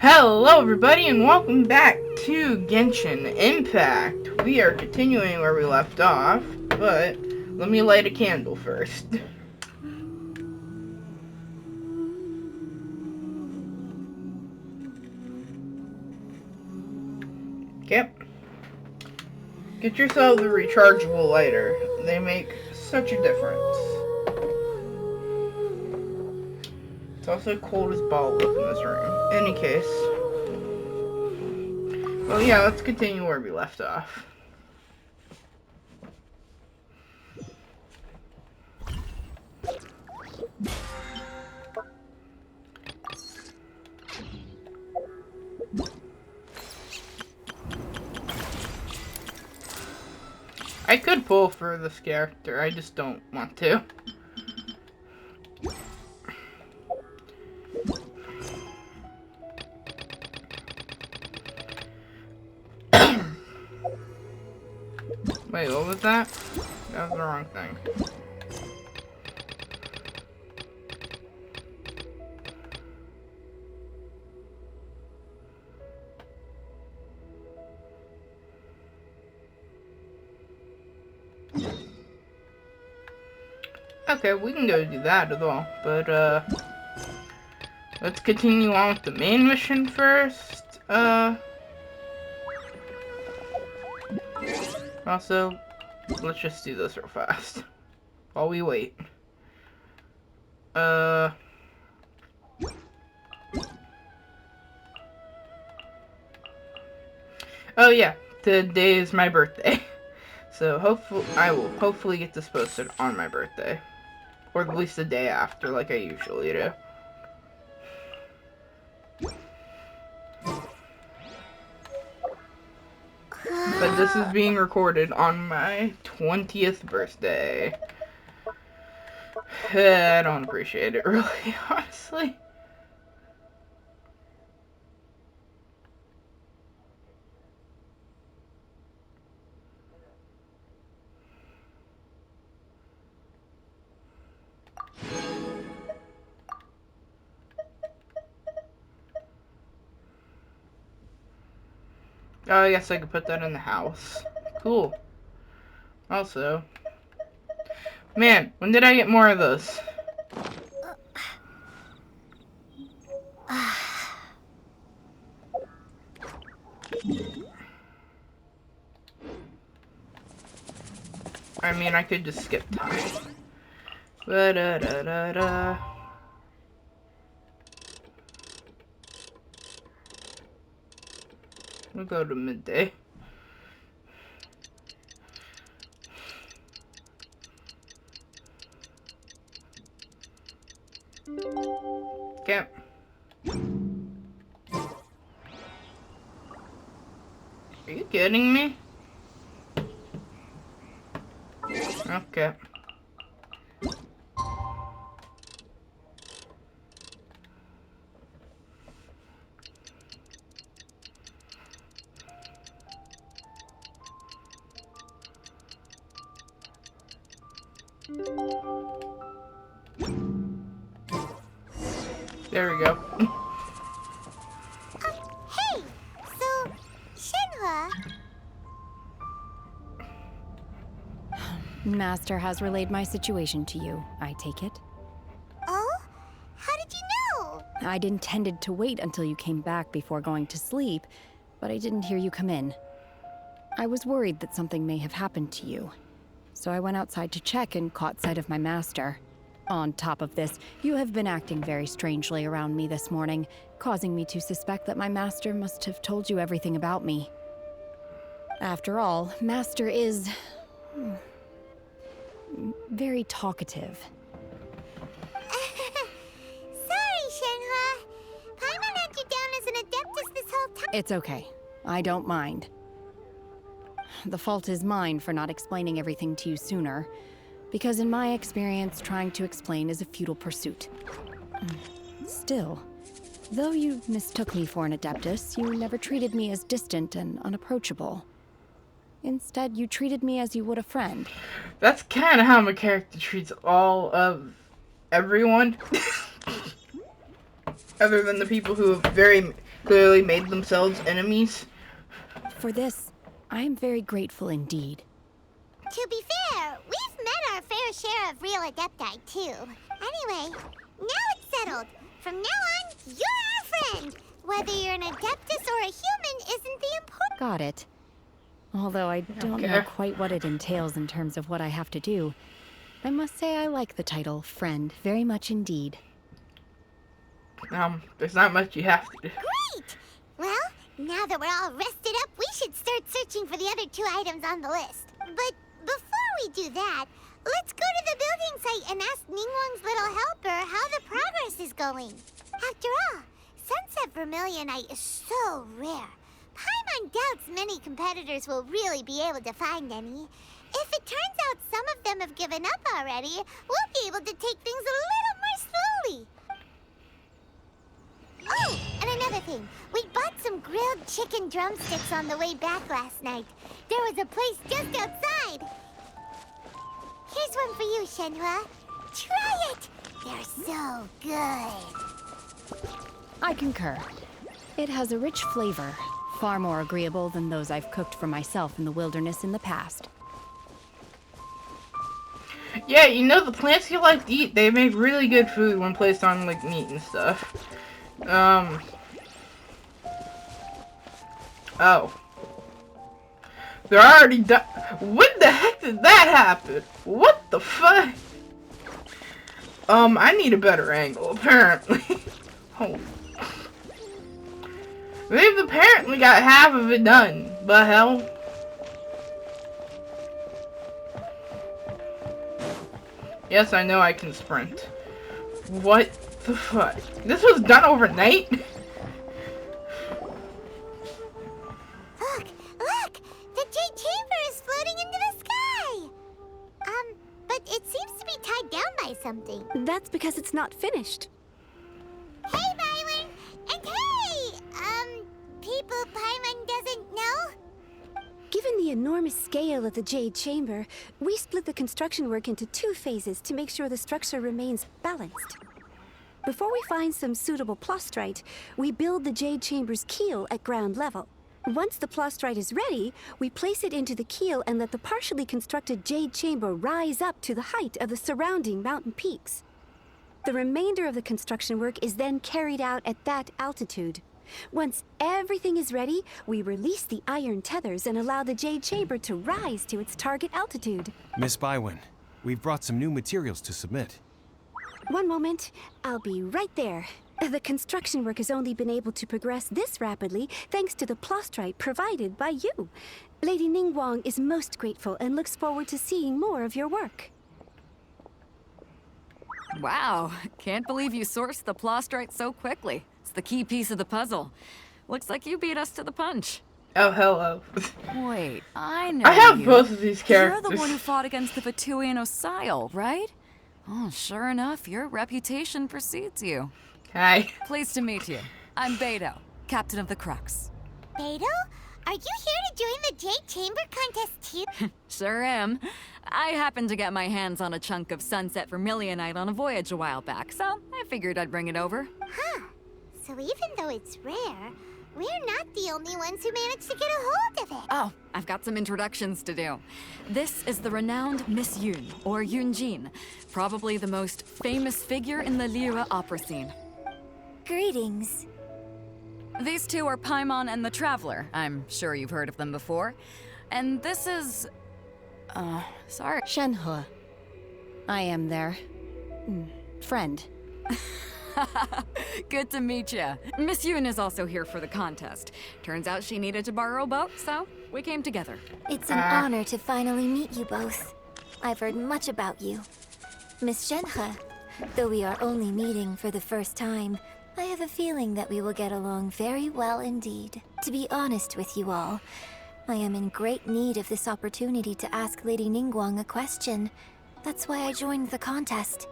Hello everybody and welcome back to Genshin Impact. We are continuing where we left off, but let me light a candle first. Okay. Get yourself a rechargeable lighter. They make such a difference. It's also cold as balls up in this room. Any case. Well, yeah, let's continue where we left off. I could pull for this character, I just don't want to. Wait, what was that? That was the wrong thing. Okay, we can go do that as well, but let's continue on with the main mission first. Also, let's just do this real fast while we wait. Oh yeah, today is my birthday. So hopefully I will hopefully get this posted on my birthday. Or at least the day after, like I usually do. But this is being recorded on my 20th birthday. I don't appreciate it, really, honestly. Oh, I guess I could put that in the house. Cool. Also, man, when did I get more of those? I mean, I could just skip time. Ba-da-da-da-da. We'll go to midday. Okay. Are you kidding me? Okay. There we go. Hey! So, Shenhua... Master has relayed my situation to you, I take it. Oh? How did you know? I'd intended to wait until you came back before going to sleep, but I didn't hear you come in. I was worried that something may have happened to you, so I went outside to check and caught sight of my master. On top of this, you have been acting very strangely around me this morning, causing me to suspect that my master must have told you everything about me. After all, Master is... very talkative. Sorry, Shenhua. Paimon had you down as an adeptus this whole time. It's okay. I don't mind. The fault is mine for not explaining everything to you sooner, because in my experience, trying to explain is a futile pursuit. Still, though you mistook me for an adeptus, you never treated me as distant and unapproachable. Instead, you treated me as you would a friend. That's kind of how my character treats all of everyone. Other than the people who have very clearly made themselves enemies. For this, I am very grateful indeed. To be fair, we've met our fair share of real Adepti, too. Anyway, now it's settled. From now on, you're our friend. Whether you're an Adeptus or a human isn't the important... Got it. Although I don't know quite what it entails in terms of what I have to do, I must say I like the title Friend very much indeed. There's not much you have to do. Great! Well, now that we're all rested up, we should start searching for the other 2 items on the list. But before we do that, let's go to the building site and ask Ningguang's little helper how the progress is going. After all, Sunset Vermilionite is so rare. Paimon doubts many competitors will really be able to find any. If it turns out some of them have given up already, we'll be able to take things a little more slowly. Oh, and another thing. We bought some grilled chicken drumsticks on the way back last night. There was a place just outside. Here's one for you, Shenhua. Try it. They're so good. I concur. It has a rich flavor, far more agreeable than those I've cooked for myself in the wilderness in the past. Yeah, you know, the plants you like to eat, they make really good food when placed on, like, meat and stuff. Oh. They're already done. When the heck did that happen? What the fuck? I need a better angle, apparently. Oh. They've apparently got half of it done. But hell. Yes, I know I can sprint. What the fuck? This was done overnight? Look! Look! The Jade Chamber is floating into the sky! But it seems to be tied down by something. That's because it's not finished. Hey, Byron! And hey! People Paimon doesn't know? Given the enormous scale of the Jade Chamber, we split the construction work into 2 phases to make sure the structure remains balanced. Before we find some suitable plastrite, we build the Jade Chamber's keel at ground level. Once the plastrite is ready, we place it into the keel and let the partially constructed Jade Chamber rise up to the height of the surrounding mountain peaks. The remainder of the construction work is then carried out at that altitude. Once everything is ready, we release the iron tethers and allow the Jade Chamber to rise to its target altitude. Miss Bywin, we've brought some new materials to submit. One moment, I'll be right there. The construction work has only been able to progress this rapidly thanks to the plastrite provided by you. Lady Ningguang is most grateful and looks forward to seeing more of your work. Wow, can't believe you sourced the plastrite so quickly. It's the key piece of the puzzle. Looks like you beat us to the punch. Oh, hello. Wait, I know I have you. both of these characters. You're the one who fought against the Fatui and Osile, right? Oh, sure enough, your reputation precedes you. Hi. Pleased to meet you. I'm Beto, captain of the Crux. Beto? Are you here to join the Jade Chamber contest too? Sure am. I happened to get my hands on a chunk of Sunset Vermilionite on a voyage a while back, so I figured I'd bring it over. Huh. So even though it's rare, we're not the only ones who managed to get a hold of it. Oh, I've got some introductions to do. This is the renowned Miss Yun, or Yunjin, probably the most famous figure in the Liyue opera scene. Greetings. These 2 are Paimon and the Traveler. I'm sure you've heard of them before. And this is... sorry. Shenhua. I am their... friend. Good to meet ya. Miss Yun is also here for the contest. Turns out she needed to borrow a boat, so we came together. It's an honor to finally meet you both. I've heard much about you. Miss Shenhe, though we are only meeting for the first time, I have a feeling that we will get along very well indeed. To be honest with you all, I am in great need of this opportunity to ask Lady Ningguang a question. That's why I joined the contest.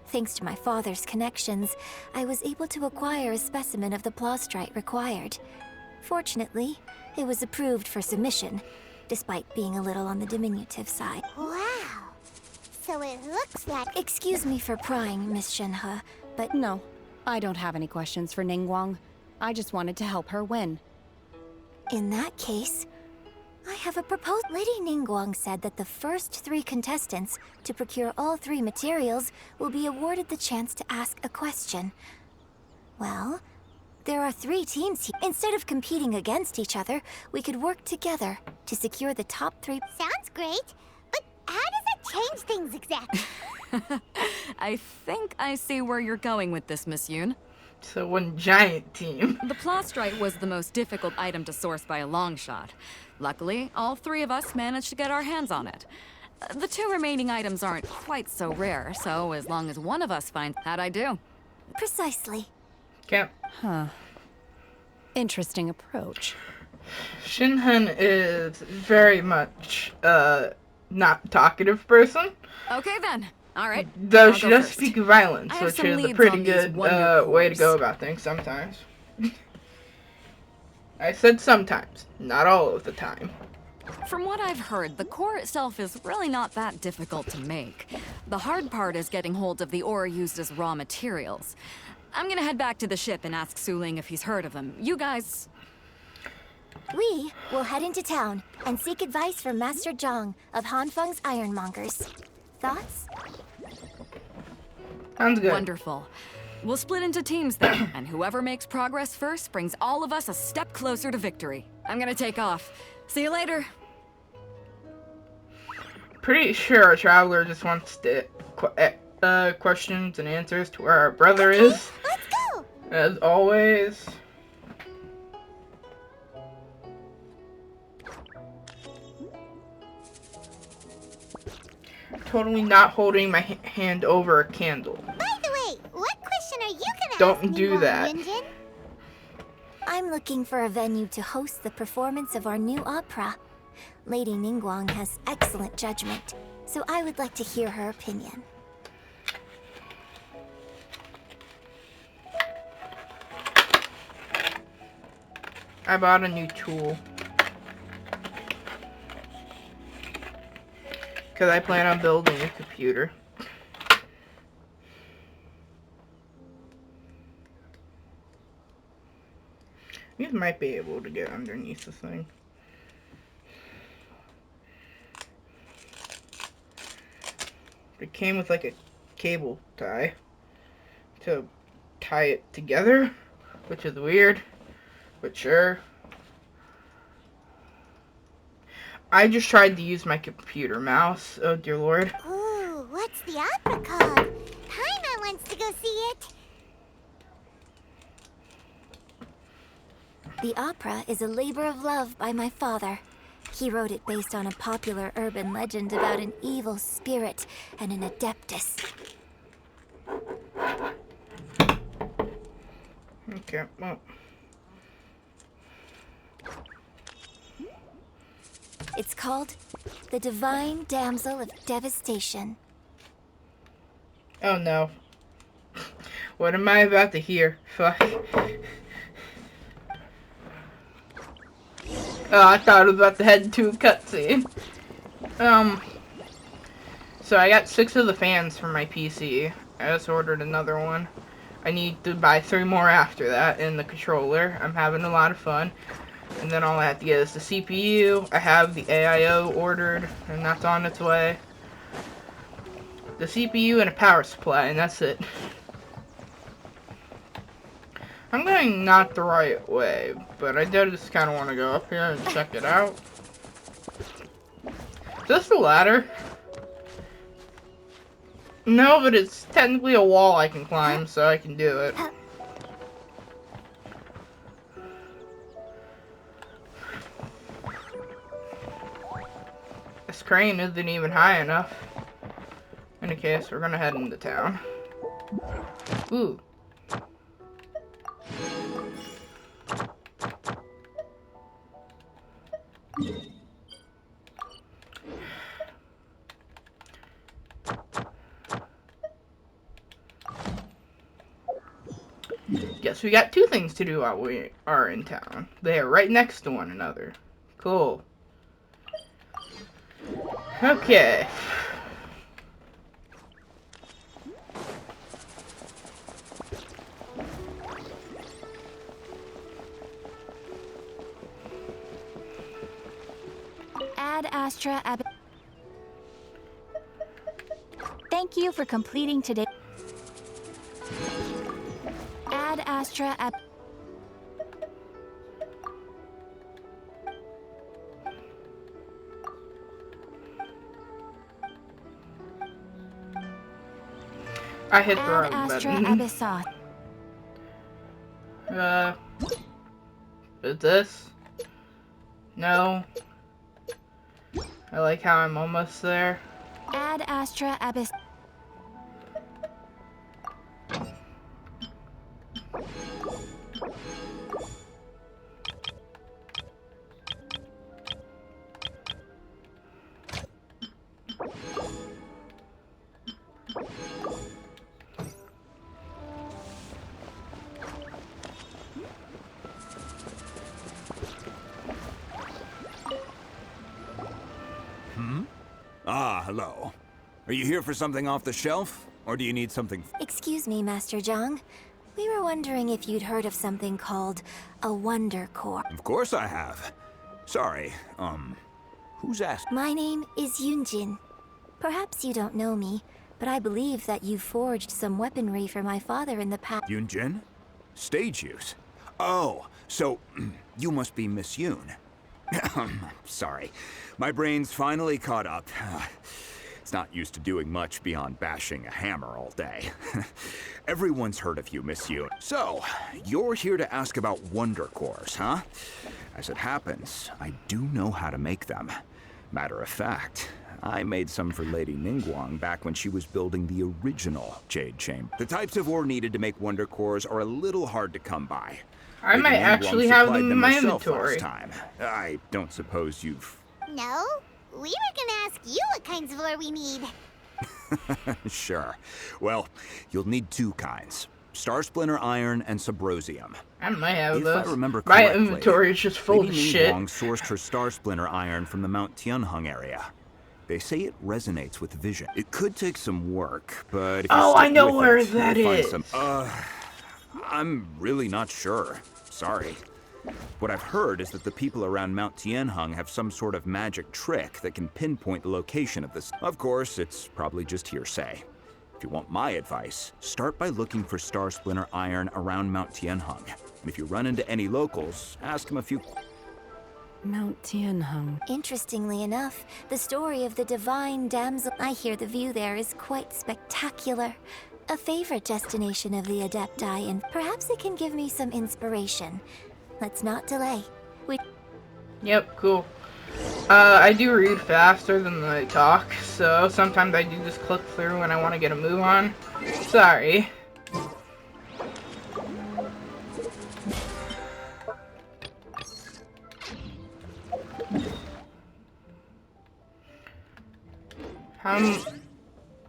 Thanks to my father's connections, I was able to acquire a specimen of the plastrite required. Fortunately, it was approved for submission, despite being a little on the diminutive side. Wow. So it looks like... Excuse me for prying, Miss Shenhe, but No, I don't have any questions for Ningguang. I just wanted to help her win. In that case, I have a proposal. Lady Ningguang said that the first 3 contestants to procure all 3 materials will be awarded the chance to ask a question. Well, there are 3 teams here. Instead of competing against each other, we could work together to secure the top 3. Sounds great, but how does it change things exactly? I think I see where you're going with this, Miss Yoon. So one giant team. The plastrite was the most difficult item to source by a long shot. Luckily, all 3 of us managed to get our hands on it. The 2 remaining items aren't quite so rare, so as long as one of us finds... How'd I do? Precisely. Can't. Huh. Interesting approach. Shinhan is very much not talkative person. Okay then. All right. Though I'll she go does first. speak violence, I have which some is a leads pretty on these good wonder way to cores. go about things sometimes. I said sometimes, not all of the time. From what I've heard, the core itself is really not that difficult to make. The hard part is getting hold of the ore used as raw materials. I'm gonna head back to the ship and ask Suling if he's heard of them. You guys... We will head into town and seek advice from Master Zhang of Hanfeng's Ironmongers. Thoughts? Sounds good. Wonderful. We'll split into teams then, and whoever makes progress first brings all of us a step closer to victory. I'm gonna take off. See you later. Pretty sure a traveler just wants to questions and answers to where our brother is. Let's go! As always. Totally not holding my hand over a candle. By the way, what question are you gonna Don't ask do Ningguang, that. Yunjin? I'm looking for a venue to host the performance of our new opera. Lady Ningguang has excellent judgment, so I would like to hear her opinion. I bought a new tool. Because I plan on building a computer. You might be able to get underneath the thing. It came with like a cable tie to tie it together, which is weird, but sure. I just tried to use my computer mouse. Oh dear lord. Ooh, what's the opera called? Paimon wants to go see it. The opera is a labor of love by my father. He wrote it based on a popular urban legend about an evil spirit and an adeptus. Okay, well. It's called The Divine Damsel of Devastation. Oh no. What am I about to hear? Fuck. Oh, I thought I was about to head into a cutscene. So I got 6 of the fans for my PC. I just ordered another one. I need to buy 3 more after that, and the controller. I'm having a lot of fun. And then all I have to get is the CPU. I have the AIO ordered, and that's on its way. The CPU and a power supply, and that's it. I'm going not the right way, but I do just kind of want to go up here and check it out. Is this the ladder? No, but it's technically a wall I can climb, so I can do it. This crane isn't even high enough. In any case, we're gonna head into town. Ooh. Guess we got 2 things to do while we are in town. They are right next to one another. Cool. Okay. Ad Astra Ab. Thank you for completing today. Ad Astra Ab. I hit the Ad wrong Astra button. Abyssal. Is this? No. I like how I'm almost there. Ad Astra Abyss. Ah, hello. Are you here for something off the shelf? Or do you need something? Excuse me, Master Zhang. We were wondering if you'd heard of something called a Wonder Core. Of course I have. Sorry, who's asked? My name is Yunjin. Perhaps you don't know me, but I believe that you forged some weaponry for my father in the past. Yunjin? Stage use? Oh, so you must be Miss Yoon. Sorry. My brain's finally caught up. It's not used to doing much beyond bashing a hammer all day. Everyone's heard of you, Miss Yoon. So, you're here to ask about Wonder Cores, huh? As it happens, I do know how to make them. Matter of fact, I made some for Lady Ningguang back when she was building the original Jade Chamber. The types of ore needed to make Wonder Cores are a little hard to come by. I Lady might Ningguang actually have supplied them in them my herself inventory. last time. I don't suppose you've... No, we were gonna ask you what kinds of ore we need. Sure. Well, you'll need two kinds. Star Splinter Iron and Subrosium. I might have If those. I remember My correctly, inventory is just full Lady of shit. Ningguang sourced her Star Splinter Iron from the Mount Tianheng area. They say it resonates with vision. It could take some work, but if you Oh, stick I know with where it, that you'll is. find some. I'm really not sure. Sorry. What I've heard is that the people around Mount Tianheng have some sort of magic trick that can pinpoint the location of this. Of course, it's probably just hearsay. If you want my advice, start by looking for Star Splinter Iron around Mount Tianheng. And if you run into any locals, ask them a few... Mount Tianheng. Interestingly enough, the story of the divine damsel. I hear the view there is quite spectacular. A favorite destination of the Adepti, and perhaps it can give me some inspiration. Let's not delay. Yep, cool. I do read faster than I talk, so sometimes I do just click through when I want to get a move on. Sorry.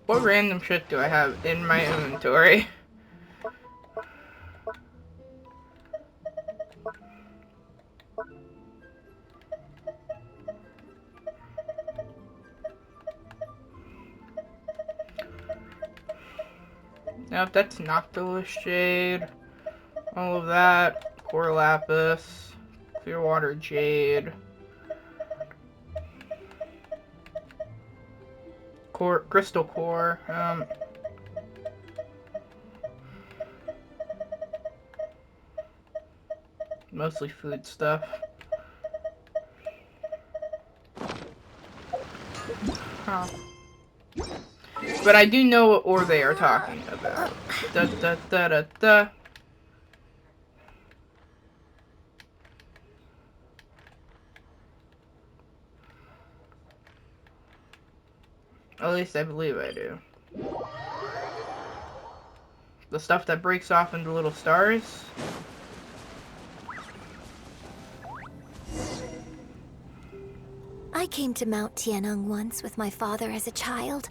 What random shit do I have in my inventory? Nope, that's Noctilus Jade. All of that. Core Lapis. Clearwater Jade. Crystal Core. Mostly food stuff. Huh. But I do know what ore they are talking about. Da da da da da. At least I believe I do. The stuff that breaks off into little stars. I came to Mount Tianheng once with my father as a child.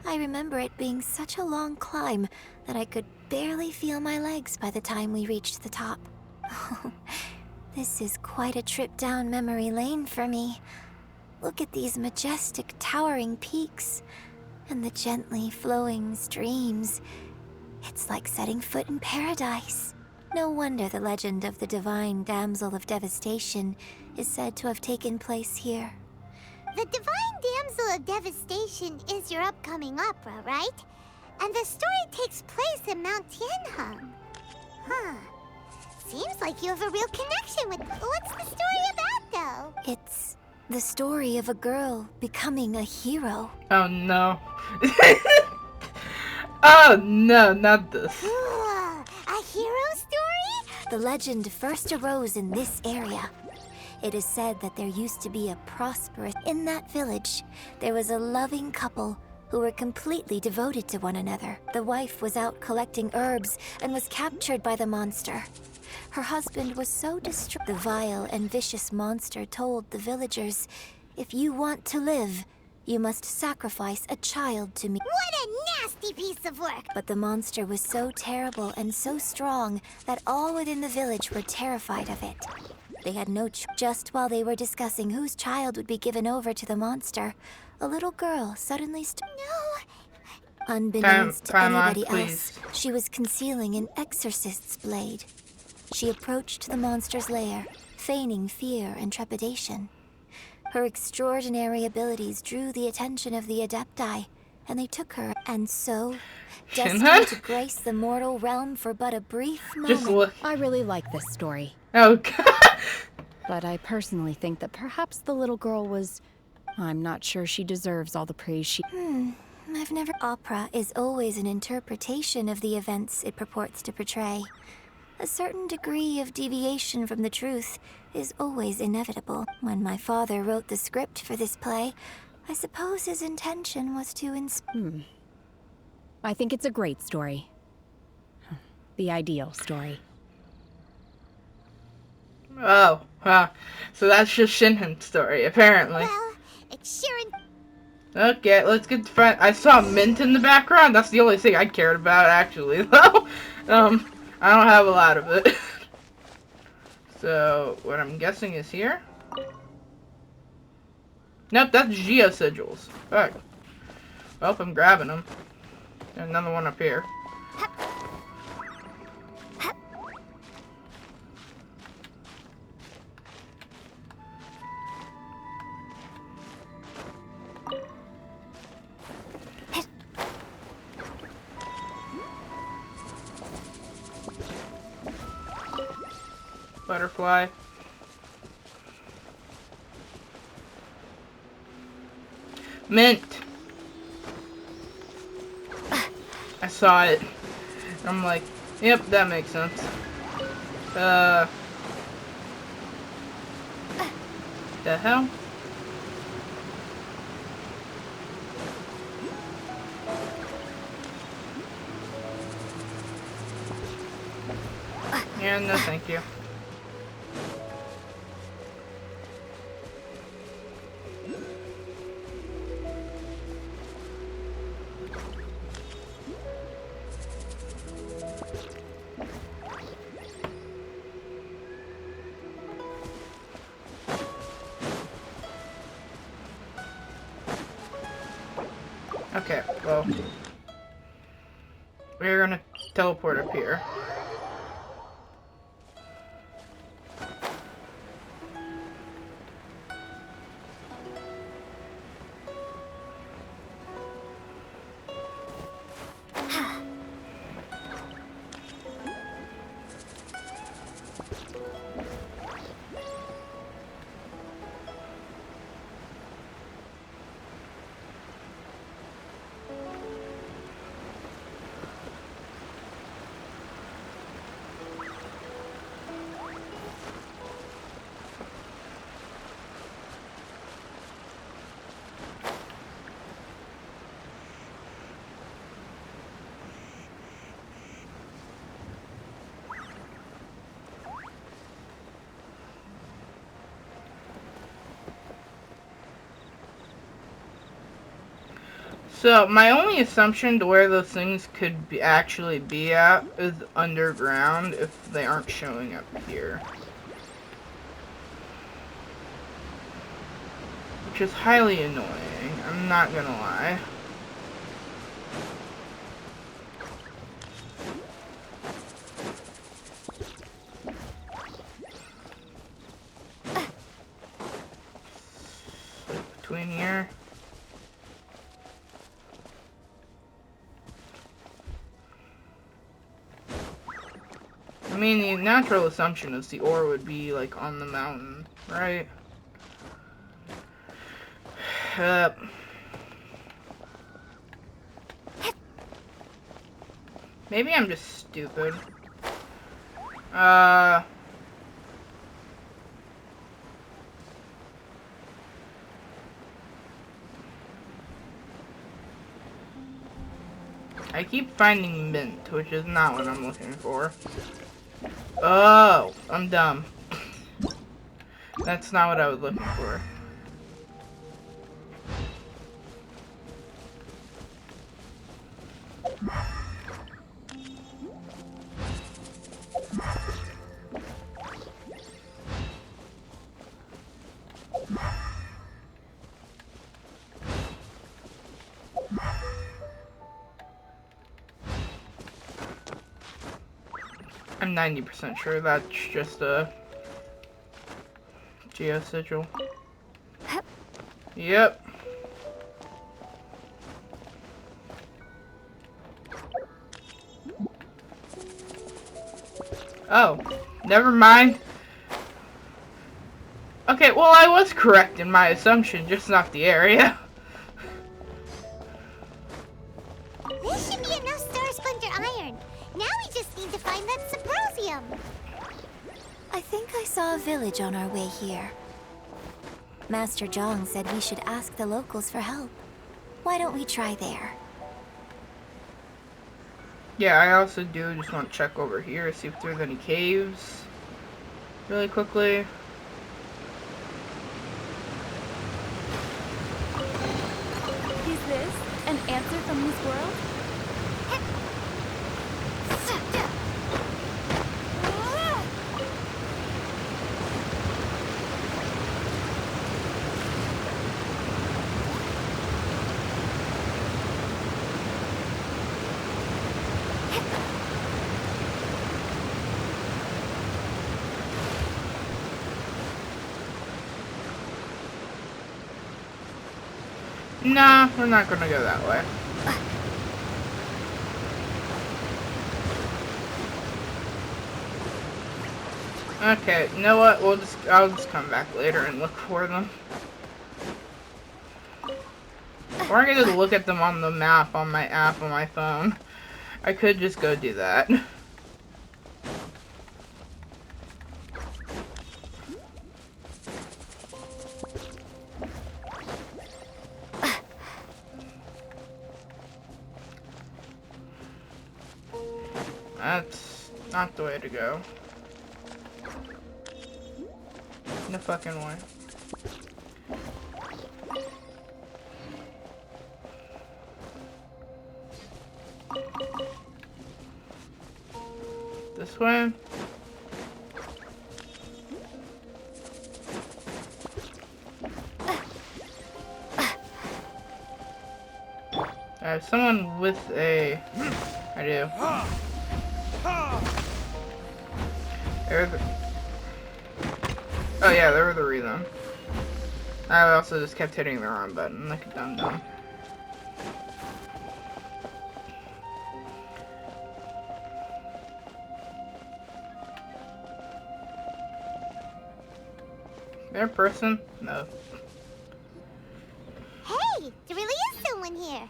I remember it being such a long climb that I could barely feel my legs by the time we reached the top. This is quite a trip down memory lane for me. Look at these majestic, towering peaks and the gently flowing streams. It's like setting foot in paradise. No wonder the legend of the divine damsel of devastation is said to have taken place here. The Divine Damsel of Devastation is your upcoming opera, right? And the story takes place in Mount Tianheng. Huh. Seems like you have a real connection with... What's the story about, though? It's the story of a girl becoming a hero. Oh no. Oh no, not this. Ooh, a hero story? The legend first arose in this area. It is said that there used to be a prosperous... In that village, there was a loving couple who were completely devoted to one another. The wife was out collecting herbs and was captured by the monster. Her husband was so distraught. The vile and vicious monster told the villagers, "If you want to live, you must sacrifice a child to me." What a nasty piece of work! But the monster was so terrible and so strong that all within the village were terrified of it. They had no choice. Just while they were discussing whose child would be given over to the monster, a little girl suddenly No! Unbeknownst to Time on, anybody else, please. she was concealing an exorcist's blade. She approached the monster's lair, feigning fear and trepidation. Her extraordinary abilities drew the attention of the Adepti, and they took her. And so, destined to grace the mortal realm for but a brief Just moment. look. I really like this story, Oh god. but I personally think that perhaps the little girl was... I'm not sure she deserves all the praise she... I've never... Opera is always an interpretation of the events it purports to portray. A certain degree of deviation from the truth is always inevitable. When my father wrote the script for this play, I suppose his intention was to I think it's a great story. The ideal story. Oh, wow. So that's just Shinhen's story, apparently. Well, it's sure... Okay, let's get to front. I saw mint in the background. That's the only thing I cared about, actually, though. I don't have a lot of it. So, what I'm guessing is here? Nope, that's geosigils. Fuck. Well, I'm grabbing them. There's another one up here. Butterfly. Mint. I saw it. I'm like, yep, that makes sense. The hell? Yeah, no thank you. Okay, well, we're gonna teleport up here. So, my only assumption to where those things could be, actually be at is underground if they aren't showing up here. Which is highly annoying, I'm not gonna lie. between here. I mean, the natural assumption is the ore would be, like, on the mountain, right? Maybe I'm just stupid. I keep finding mint, which is not what I'm looking for. Oh, I'm dumb. That's not what I was looking for. I'm 90% sure that's just a geosigil. Yep. Oh, never mind. Okay, well, I was correct in my assumption, just not the area. This should be enough Star Splinter iron. Now we just need to find that Symposium. I think I saw a village on our way here. Master Zhang said we should ask the locals for help. Why don't we try there? Yeah, I also do just want to check over here, see if there's any caves. Really quickly. Is this an answer from this world? Nah, we're not gonna go that way. Okay, you know what? I'll just come back later and look for them. Or I can just look at them on the map on my app on my phone. I could just go do that. That's not the way to go. No fucking way. This way? I have someone with a... I do. Oh yeah, there were the reason. I also just kept hitting the wrong button like a dum-dum. There a person? No. Hey, there really is someone here.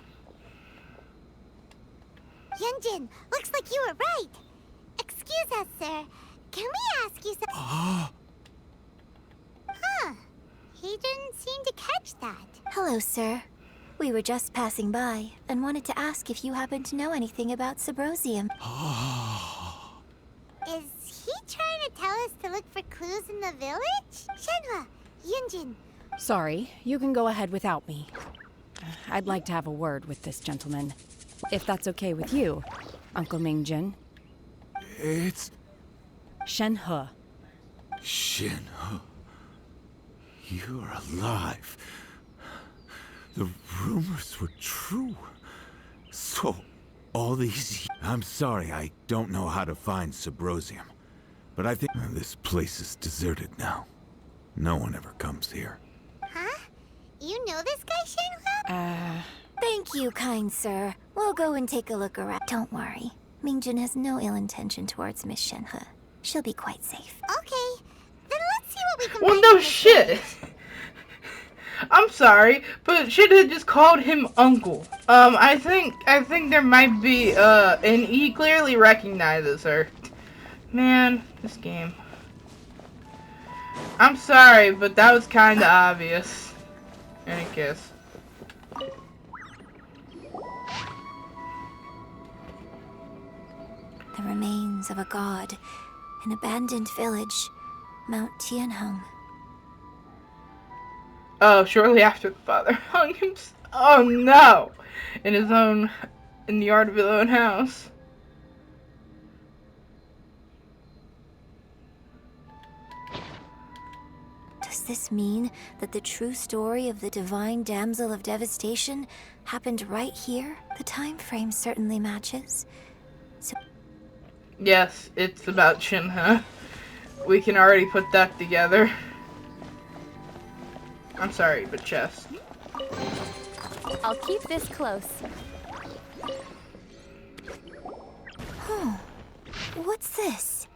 Yunjin, looks like you were right. Excuse us, sir. Can we ask you something? Huh. He didn't seem to catch that. Hello, sir. We were just passing by and wanted to ask if you happen to know anything about Symposium. Is he trying to tell us to look for clues in the village? Shenhua, Yunjin. Sorry, you can go ahead without me. I'd like to have a word with this gentleman. If that's okay with you, Uncle Mingjin. It's... Shenhe. Shenhe. You're alive. The rumors were true. So, all these... I'm sorry, I don't know how to find Symposium. But I think this place is deserted now. No one ever comes here. Huh? You know this guy, Shenhua? Thank you, kind sir. We'll go and take a look around. Don't worry. Mingjun has no ill intention towards Miss Shenhe. She'll be quite safe. Okay, then let's see what we can Well, find no on this shit. list. I'm sorry, but should have just called him Uncle. I think there might be, and he clearly recognizes her. Man, this game. I'm sorry, but that was kinda obvious. Any case. The remains of a god. An abandoned village. Mount Tianheng. Oh, shortly after the father hung himself. Oh no! In the yard of his own house. Does this mean that the true story of the divine damsel of devastation happened right here? The time frame certainly matches. So Yes, it's about Shinha. We can already put that together. I'm sorry, but chest. I'll keep this close. Oh, what's this?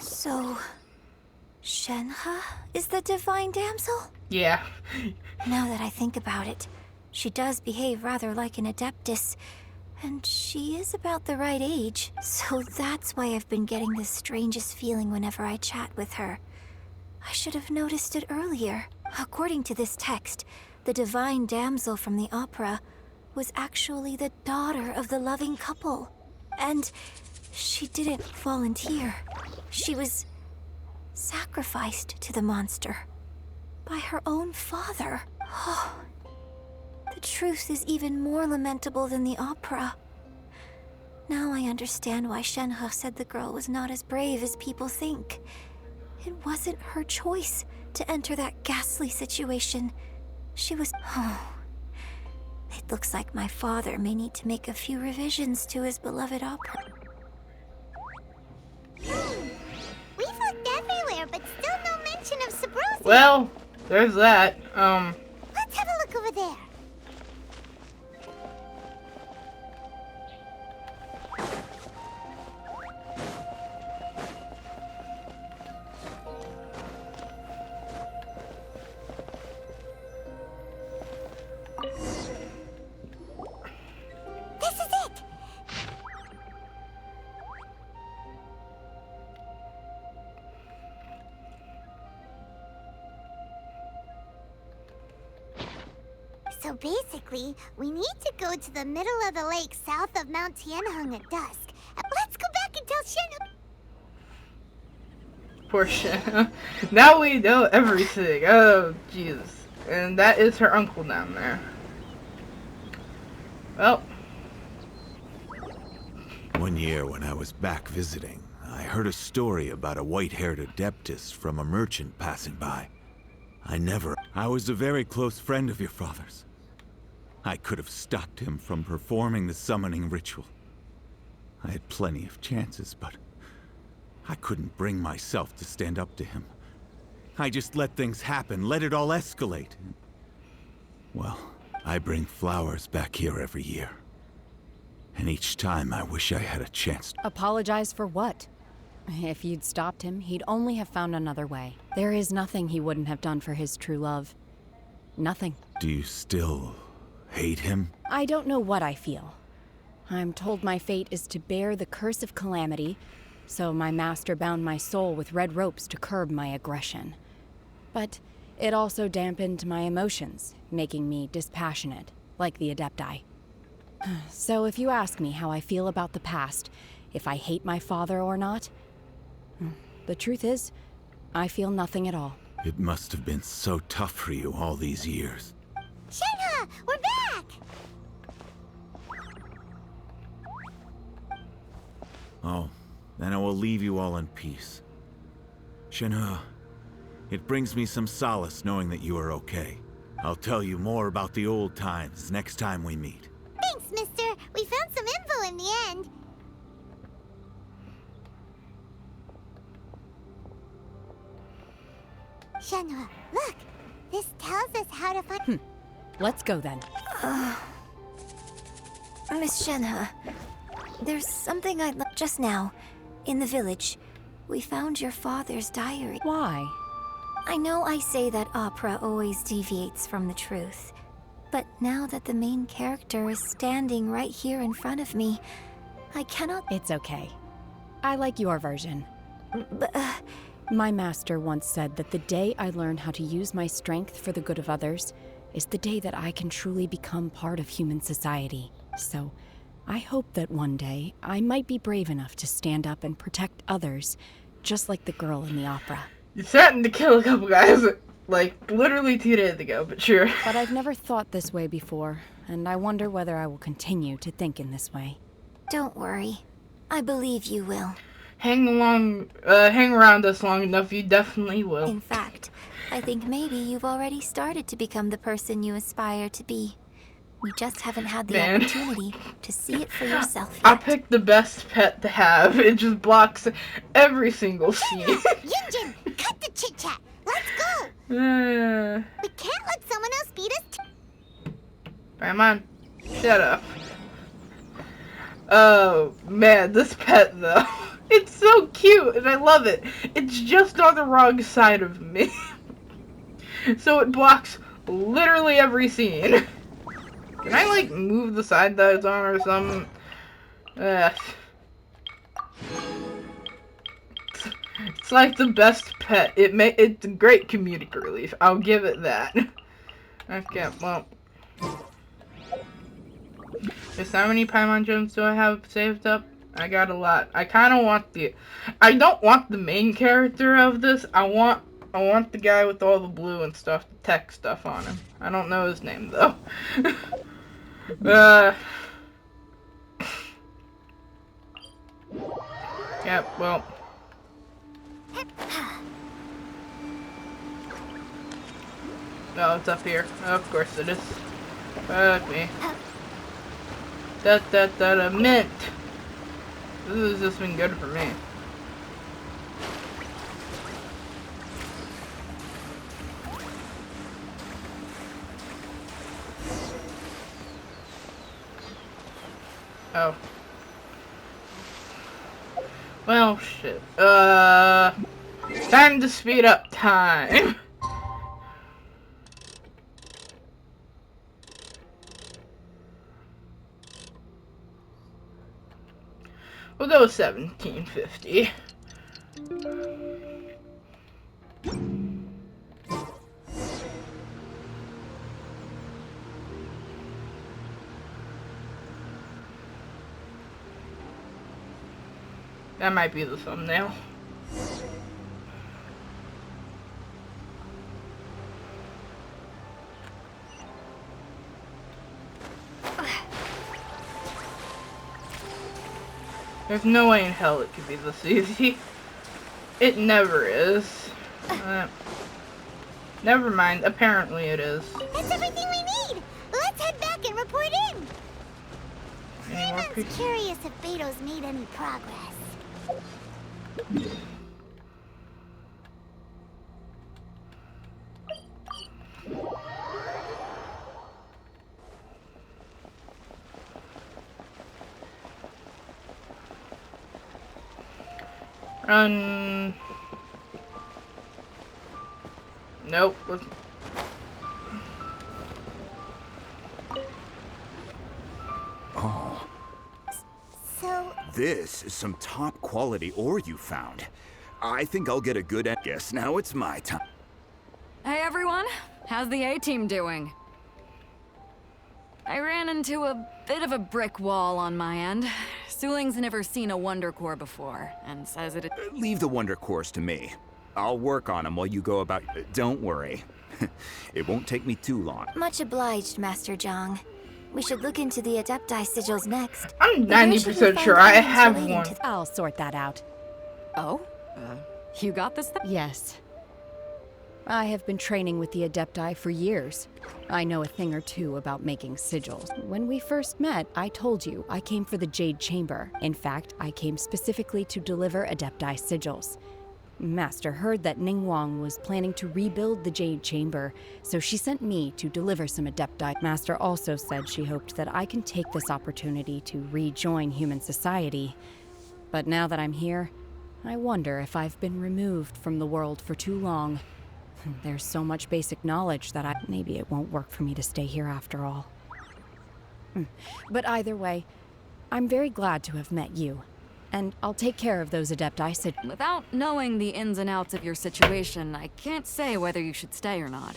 So, Shenhe is the divine damsel? Yeah. Now that I think about it, she does behave rather like an adeptus, and she is about the right age. So that's why I've been getting the strangest feeling whenever I chat with her. I should have noticed it earlier. According to this text, the divine damsel from the opera was actually the daughter of the loving couple. And she didn't volunteer. She was sacrificed to the monster by her own father. Oh, the truth is even more lamentable than the opera. Now I understand why Shenhe said the girl was not as brave as people think. It wasn't her choice to enter that ghastly situation. She was... Oh, it looks like my father may need to make a few revisions to his beloved opera. We've looked everywhere, but still no mention of Sabrosi. Well, there's that. Let's have a look over there. This is it. So basically, we need to go to the middle of the lake south of Mount Tianheng at dusk. Let's go back and tell Shen. Poor Shinha. Now we know everything. Oh, Jesus. And that is her uncle down there. Well. One year when I was back visiting, I heard a story about a white-haired adeptus from a merchant passing by. I was a very close friend of your father's. I could have stopped him from performing the summoning ritual. I had plenty of chances, but I couldn't bring myself to stand up to him. I just let things happen, let it all escalate. Well, I bring flowers back here every year. And each time I wish I had a chance. Apologize for what? If you'd stopped him, he'd only have found another way. There is nothing he wouldn't have done for his true love. Nothing. Do you still hate him? I don't know what I feel. I'm told my fate is to bear the curse of calamity, so my master bound my soul with red ropes to curb my aggression. But it also dampened my emotions, making me dispassionate, like the Adepti. So if you ask me how I feel about the past, if I hate my father or not. The truth is, I feel nothing at all. It must have been so tough for you all these years. Shenhe, we're back! Oh, then I will leave you all in peace. Shenhe, it brings me some solace knowing that you are okay. I'll tell you more about the old times next time we meet. Thanks, mister. We found some info in the end. Shenhe, look. This tells us how to find... Let's go then. Miss Shenhe, there's something I'd like just now. In the village, we found your father's diary. Why? I know I say that opera always deviates from the truth, but now that the main character is standing right here in front of me, I cannot... It's okay. I like your version. But, My master once said that the day I learn how to use my strength for the good of others is the day that I can truly become part of human society. So, I hope that one day I might be brave enough to stand up and protect others, just like the girl in the opera. You threatened to kill a couple guys, like, literally 2 days ago, but sure. But I've never thought this way before, and I wonder whether I will continue to think in this way. don't worry. I believe you will. Hang around us long enough, you definitely will. In fact, I think maybe you've already started to become the person you aspire to be. You just haven't had the opportunity to see it for yourself yet. I picked the best pet to have. It just blocks every single scene. Yunjin, cut the chit-chat. Let's go. We can't let someone else beat us. Paimon, shut up. Oh, man, this pet, though. It's so cute, and I love it. It's just on the wrong side of me. So it blocks literally every scene. Can I, like, move the side that it's on or something? It's like the best pet. It's a great comedic relief. I'll give it that. Okay, well. Just how many Paimon gems do I have saved up? I got a lot. I kind of want I don't want the main character of this. I want the guy with all the blue and stuff, the tech stuff on him. I don't know his name, though. Yep, well. Oh, it's up here. Oh, of course it is. Fuck me. A mint. This has just been good for me. Oh. Well, shit. Time to speed up time. We'll go 1750. That might be the thumbnail. There's no way in hell it could be this easy. It never is. Never mind. Apparently it is. That's everything we need. Let's head back and report in. Paimon's curious if Beto's made any progress. Run. Nope. Oh. So... This is some top quality ore you found. I think I'll get a good guess. Now it's my time. Hey everyone, how's the A-team doing? I ran into a bit of a brick wall on my end, Suling's never seen a Wonder Core before, and says it... Leave the Wonder Cores to me. I'll work on them while you go about... Don't worry. It won't take me too long. Much obliged, Master Zhang. We should look into the Adepti sigils next. I'm Where should we 90% find sure I items have relating one. to I'll sort that out. Oh? You got this thing? Yes. I have been training with the Adepti for years. I know a thing or two about making sigils. When we first met, I told you I came for the Jade Chamber. In fact, I came specifically to deliver Adepti sigils. Master heard that Ningguang was planning to rebuild the Jade Chamber, so she sent me to deliver some Adepti. Master also said she hoped that I can take this opportunity to rejoin human society. But now that I'm here, I wonder if I've been removed from the world for too long. There's so much basic knowledge that maybe it won't work for me to stay here after all. But either way, I'm very glad to have met you. And I'll take care of those Adepti sigils. Without knowing the ins and outs of your situation, I can't say whether you should stay or not.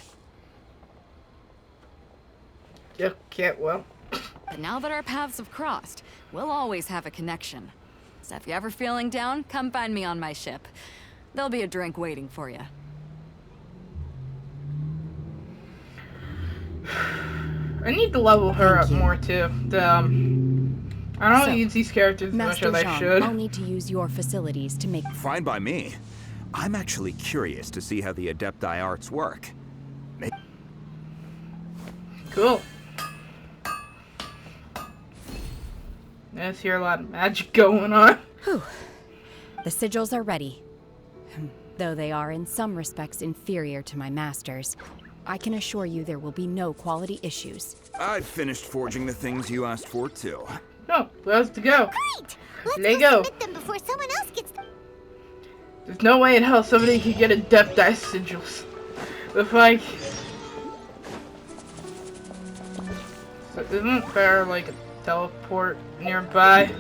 Okay, well. But now that our paths have crossed, we'll always have a connection. So if you're ever feeling down, come find me on my ship. There'll be a drink waiting for you. I need to level her up more too. I don't use these characters as much Master as I Zhang, should. I'll need to use your facilities to make... Fine by me. I'm actually curious to see how the Adepti arts work. Cool. I just hear a lot of magic going on. Whew. The sigils are ready. Though they are in some respects inferior to my master's, I can assure you there will be no quality issues. I've finished forging the things you asked for, too. Oh, let's go. Great! Let's There you go. submit them before someone else gets them. There's no way in hell somebody could get Adepti sigils. If I... So isn't there like a teleport nearby?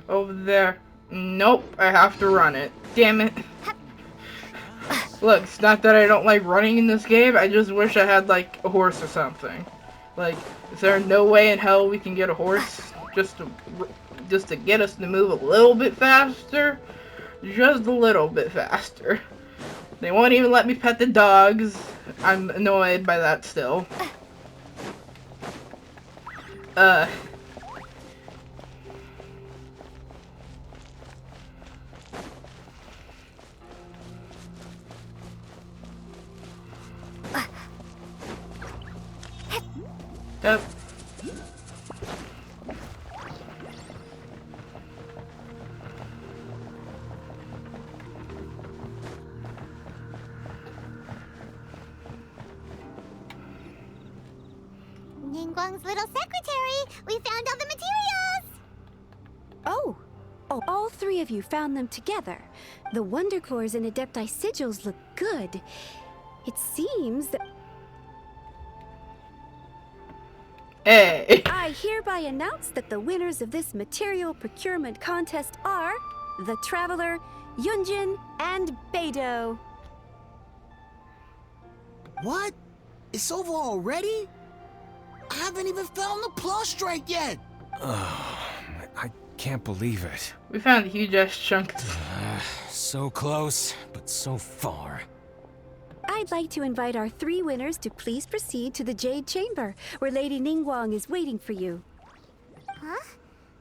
Over there. Nope, I have to run it. Damn it. Look, it's not that I don't like running in this game, I just wish I had like a horse or something. Like, is there no way in hell we can get a horse just to get us to move a little bit faster? Just a little bit faster. They won't even let me pet the dogs. I'm annoyed by that still. Yep. Ningguang's little secretary! We found all the materials! Oh, all three of you found them together. The Wonder Cores and Adepti sigils look good. It seems that... Hey! I hereby announce that the winners of this material procurement contest are the Traveler, Yunjin, and Beidou. What? It's over already? I haven't even found the prostrate yet! I can't believe it. We found a huge ass chunk. So close, but so far. I'd like to invite our three winners to please proceed to the Jade Chamber, where Lady Ningguang is waiting for you. Huh?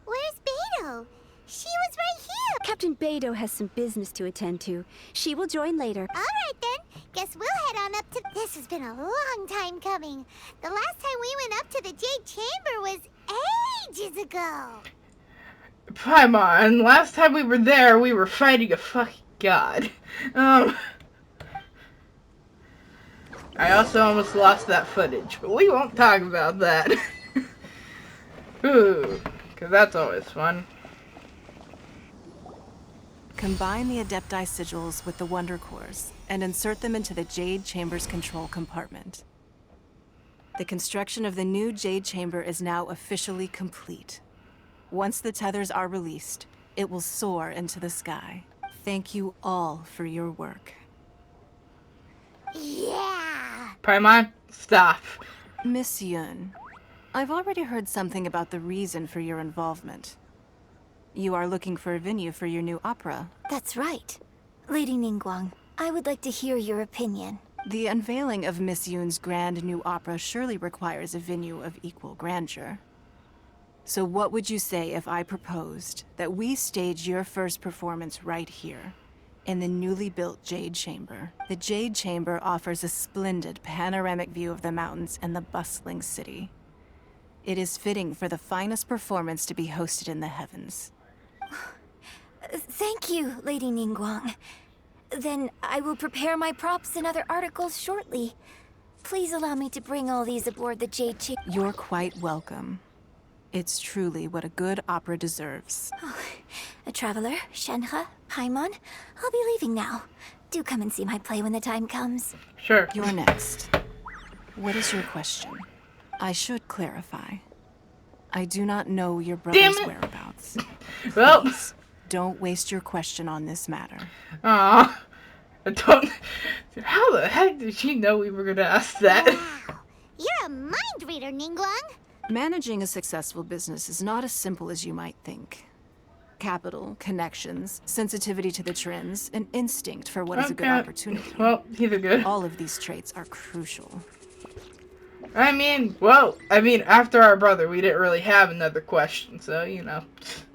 Where's Beidou? She was right here! Captain Beidou has some business to attend to. She will join later. Alright then, guess we'll head on up to... This has been a long time coming. The last time we went up to the Jade Chamber was ages ago. Paimon, last time we were there, we were fighting a fucking god. I also almost lost that footage, but we won't talk about that. Ooh, because that's always fun. Combine the Adepti sigils with the Wonder Cores and insert them into the Jade Chamber's control compartment. The construction of the new Jade Chamber is now officially complete. Once the tethers are released, it will soar into the sky. Thank you all for your work. Yeah! Paimon, stop. Miss Yun, I've already heard something about the reason for your involvement. You are looking for a venue for your new opera. That's right. Lady Ningguang, I would like to hear your opinion. The unveiling of Miss Yoon's grand new opera surely requires a venue of equal grandeur. So what would you say if I proposed that we stage your first performance right here, in the newly built Jade Chamber? The Jade Chamber offers a splendid panoramic view of the mountains and the bustling city. It is fitting for the finest performance to be hosted in the heavens. Thank you, Lady Ningguang. Then I will prepare my props and other articles shortly. Please allow me to bring all these aboard the Jade Chamber. You're quite welcome. It's truly what a good opera deserves. Oh, a traveler, Shenhe, Paimon, I'll be leaving now. Do come and see my play when the time comes. Sure. You're next. What is your question? I should clarify. I do not know your brother's whereabouts. Well, Please, don't waste your question on this matter. I don't. How the heck did she know we were gonna ask that? Wow. You're a mind reader, Ningguang. Managing a successful business is not as simple as you might think. Capital, connections, sensitivity to the trends, an instinct for what is a good opportunity. Well, either good. All of these traits are crucial. I mean, after our brother, we didn't really have another question, so, you know.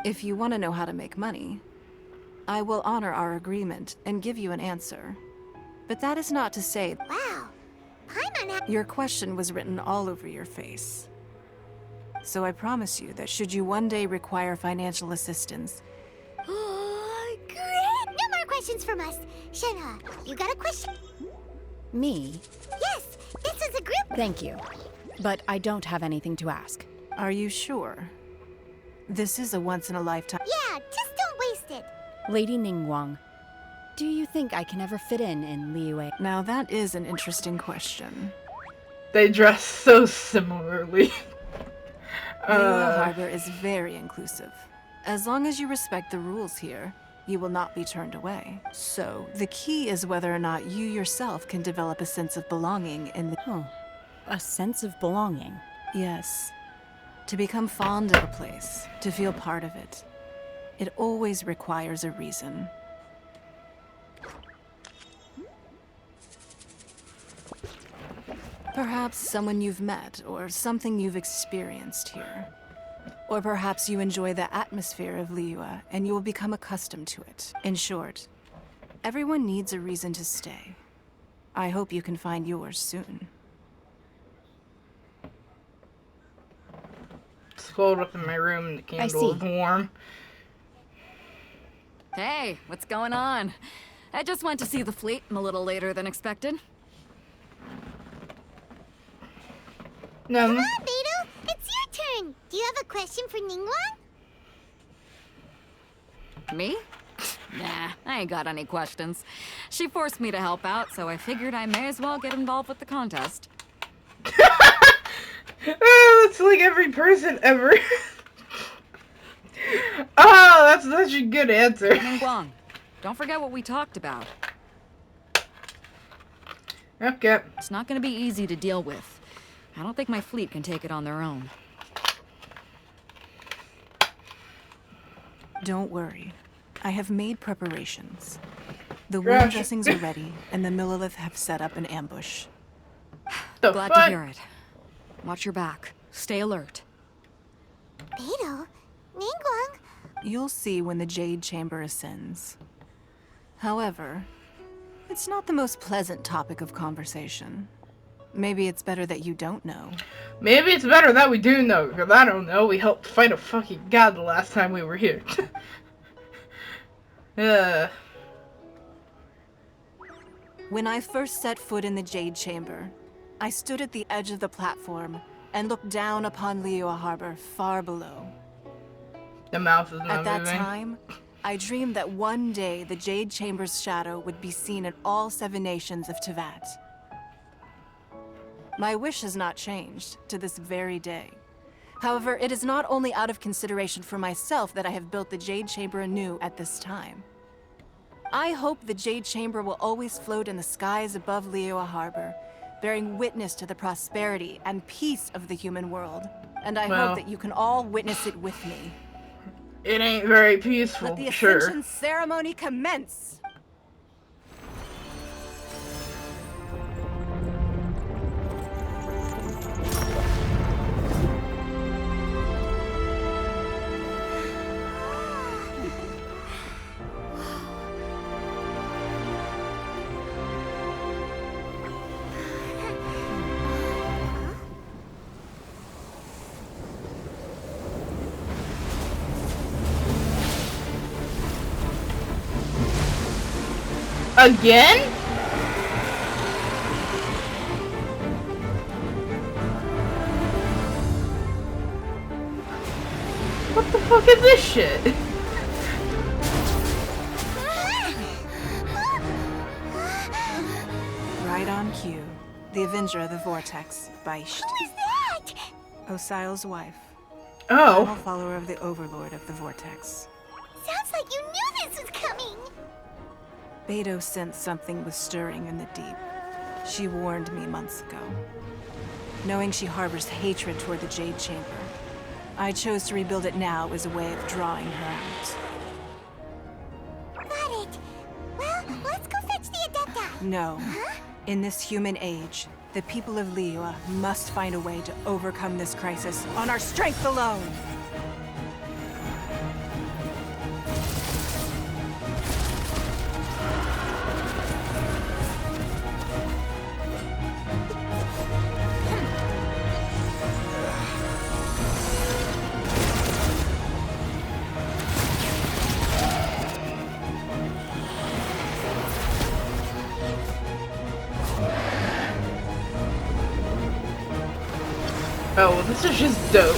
If you want to know how to make money, I will honor our agreement and give you an answer. But that is not to say... Wow. Paimon Your question was written all over your face. So I promise you that should you one day require financial assistance... Oh, great! No more questions from us. Shenhe, you got a question? Me? Yes, this is a group. Thank you. But I don't have anything to ask. Are you sure? This is a once-in-a-lifetime... Yeah, just don't waste it. Lady Ningguang, do you think I can ever fit in Liyue? Now that is an interesting question. They dress so similarly. Liyue Harbor is very inclusive. As long as you respect the rules here, you will not be turned away. So, the key is whether or not you yourself can develop a sense of belonging in the... Oh, a sense of belonging. Yes. To become fond of a place, to feel part of it. It always requires a reason. Perhaps someone you've met, or something you've experienced here. Or perhaps you enjoy the atmosphere of Liyue, and you will become accustomed to it. In short, everyone needs a reason to stay. I hope you can find yours soon. It's cold up in my room and the candle is warm. Hey, what's going on? I just went to see the fleet a little later than expected. No. Come on, Beidou. It's your turn. Do you have a question for Ningguang? Me? Nah, I ain't got any questions. She forced me to help out, so I figured I may as well get involved with the contest. That's like every person ever. Oh, that's such a good answer. Ningguang, don't forget what we talked about. Okay. It's not gonna be easy to deal with. I don't think my fleet can take it on their own. Don't worry. I have made preparations. The wound dressings are ready, and the Millilith have set up an ambush. Glad to hear it. Watch your back. Stay alert. Beidou? Ningguang? You'll see when the Jade Chamber ascends. However, it's not the most pleasant topic of conversation. Maybe it's better that you don't know. Maybe it's better that we do know, because I don't know. We helped fight a fucking god the last time we were here. When I first set foot in the Jade Chamber, I stood at the edge of the platform and looked down upon Liyue Harbor far below. The mouth is not At that moving. time, I dreamed that one day the Jade Chamber's shadow would be seen in all 7 nations of Tevat. My wish has not changed to this very day. However, it is not only out of consideration for myself that I have built the Jade Chamber anew at this time. I hope the Jade Chamber will always float in the skies above Liyue Harbor, bearing witness to the prosperity and peace of the human world. And I hope that you can all witness it with me. It ain't very peaceful, Let the sure. ascension ceremony commence! Again? What the fuck is this shit? Right on cue. The Avenger of the Vortex, Beisht. Who is that? Osial's wife. Oh. Final follower of the Overlord of the Vortex. Sounds like you knew this was coming. Beto sensed something was stirring in the deep. She warned me months ago. Knowing she harbors hatred toward the Jade Chamber, I chose to rebuild it now as a way of drawing her out. Got it. Well, let's go fetch the Adepti. No. Huh? In this human age, the people of Liyue must find a way to overcome this crisis on our strength alone! Oh, well, this is just dope.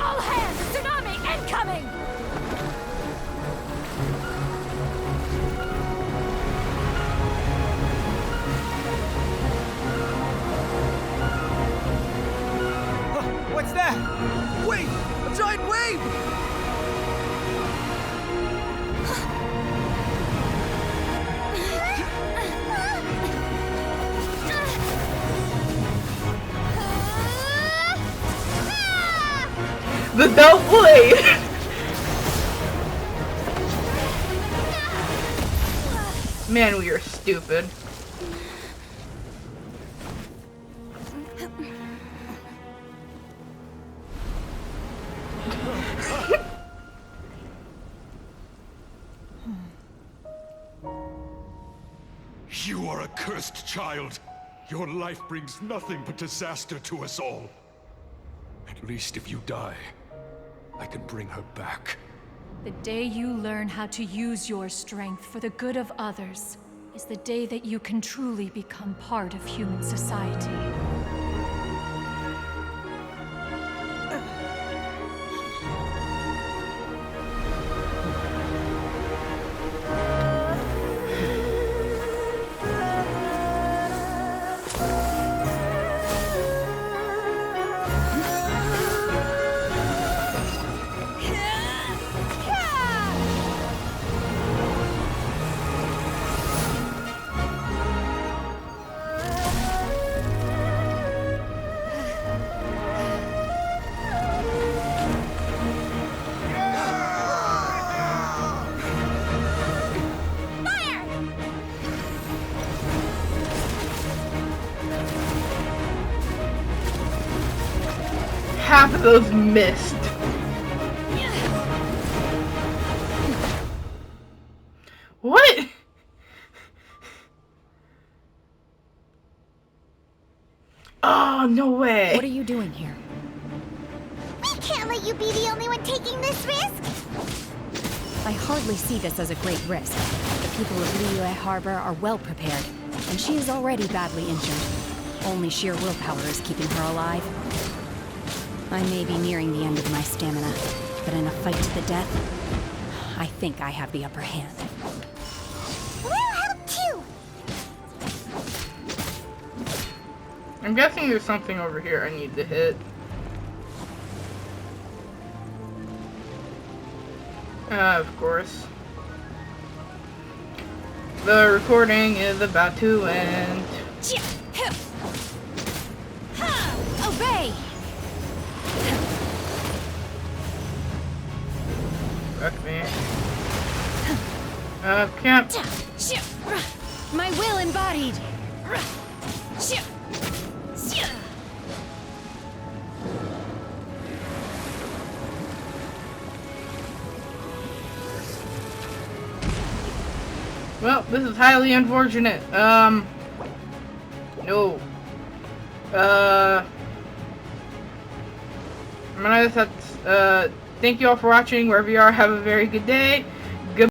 All hands! Tsunami incoming! What's that? Wait! A giant wave! The dope blade! Man, we are stupid. You are a cursed child. Your life brings nothing but disaster to us all. At least if you die, I can bring her back. The day you learn how to use your strength for the good of others is the day that you can truly become part of human society. Half of those missed. What? Oh, no way. What are you doing here? We can't let you be the only one taking this risk. I hardly see this as a great risk. The people of Liyue Harbor are well prepared, and she is already badly injured. Only sheer willpower is keeping her alive. I may be nearing the end of my stamina, but in a fight to the death, I think I have the upper hand. We'll help too. I'm guessing there's something over here I need to hit. Of course. The recording is about to end. Obey! Fuck me. Camp. My will embodied! Well, this is highly unfortunate. No. I'm gonna have to, thank you all for watching, wherever you are. Have a very good day.